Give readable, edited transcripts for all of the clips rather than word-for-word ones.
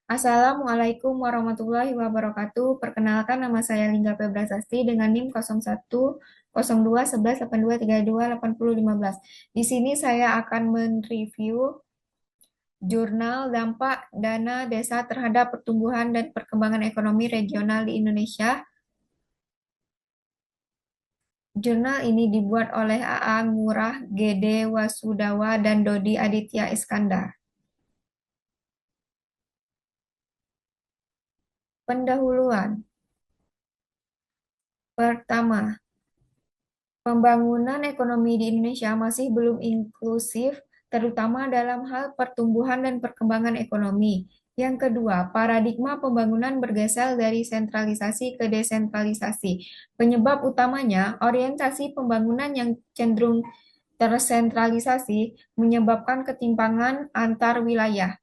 Assalamualaikum warahmatullahi wabarakatuh. Perkenalkan, nama saya Lingga Febrasasti dengan NIM 01 02 11 82 32 80 15. Di sini saya akan mereview jurnal dampak dana desa terhadap pertumbuhan dan perkembangan ekonomi regional di Indonesia. Jurnal ini dibuat oleh AA Ngurah, Gede Wasudawa, dan Dodi Aditya Iskandar. Pendahuluan. Pertama, pembangunan ekonomi di Indonesia masih belum inklusif, terutama dalam hal pertumbuhan dan perkembangan ekonomi. Yang kedua, paradigma pembangunan bergeser dari sentralisasi ke desentralisasi. Penyebab utamanya, orientasi pembangunan yang cenderung tersentralisasi menyebabkan ketimpangan antar wilayah.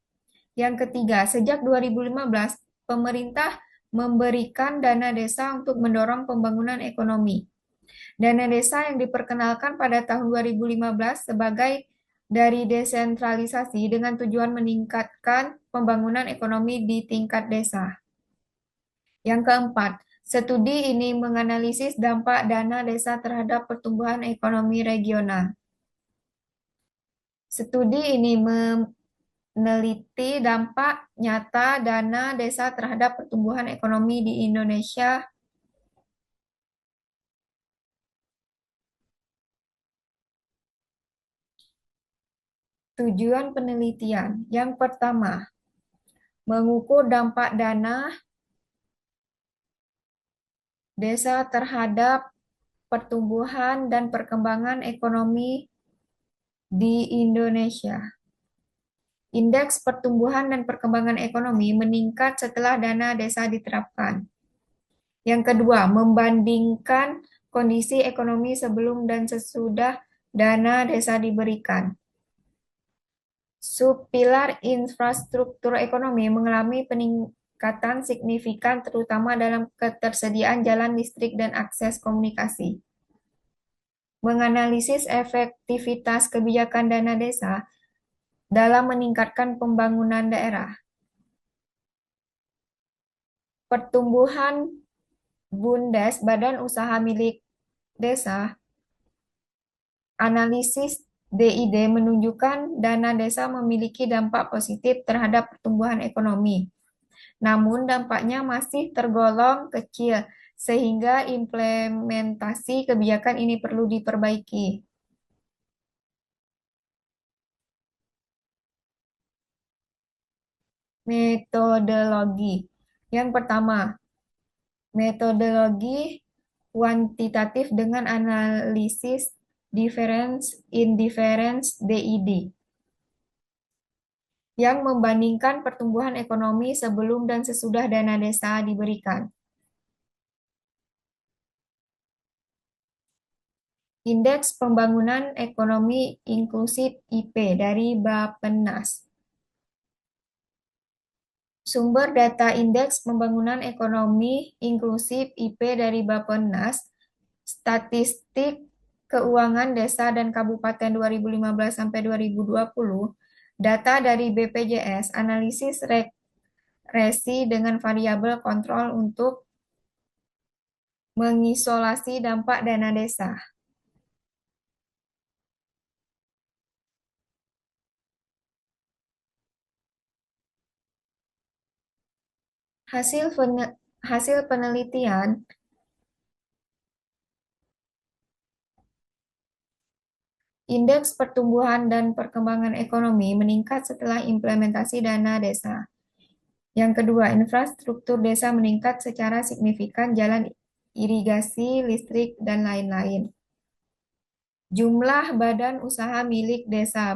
Yang ketiga, sejak 2015, pemerintah memberikan dana desa untuk mendorong pembangunan ekonomi. Dana desa yang diperkenalkan pada tahun 2015 sebagai dari desentralisasi dengan tujuan meningkatkan pembangunan ekonomi di tingkat desa. Yang keempat, studi ini menganalisis dampak dana desa terhadap pertumbuhan ekonomi regional. Studi ini meneliti dampak nyata dana desa terhadap pertumbuhan ekonomi di Indonesia. Tujuan penelitian yang pertama, mengukur dampak dana desa terhadap pertumbuhan dan perkembangan ekonomi di Indonesia. Indeks pertumbuhan dan perkembangan ekonomi meningkat setelah dana desa diterapkan. Yang kedua, membandingkan kondisi ekonomi sebelum dan sesudah dana desa diberikan. Subpilar infrastruktur ekonomi mengalami peningkatan signifikan terutama dalam ketersediaan jalan listrik dan akses komunikasi. Menganalisis efektivitas kebijakan dana desa dalam meningkatkan pembangunan daerah. Pertumbuhan BUMDes, Badan Usaha Milik Desa, analisis DID menunjukkan dana desa memiliki dampak positif terhadap pertumbuhan ekonomi. Namun dampaknya masih tergolong kecil, sehingga implementasi kebijakan ini perlu diperbaiki. Metodologi. Yang pertama, metodologi kuantitatif dengan analisis difference indifference DID yang membandingkan pertumbuhan ekonomi sebelum dan sesudah dana desa diberikan. Indeks Pembangunan Ekonomi Inklusif IP dari Bappenas. Sumber data Indeks Pembangunan Ekonomi Inklusif IP dari Bappenas, Statistik Keuangan Desa dan Kabupaten 2015 sampai 2020, data dari BPJS, analisis regresi dengan variabel kontrol untuk mengisolasi dampak dana desa. Hasil penelitian Indeks pertumbuhan dan perkembangan ekonomi meningkat setelah implementasi dana desa. Yang kedua, infrastruktur desa meningkat secara signifikan, jalan irigasi, listrik, dan lain-lain. Jumlah badan usaha milik desa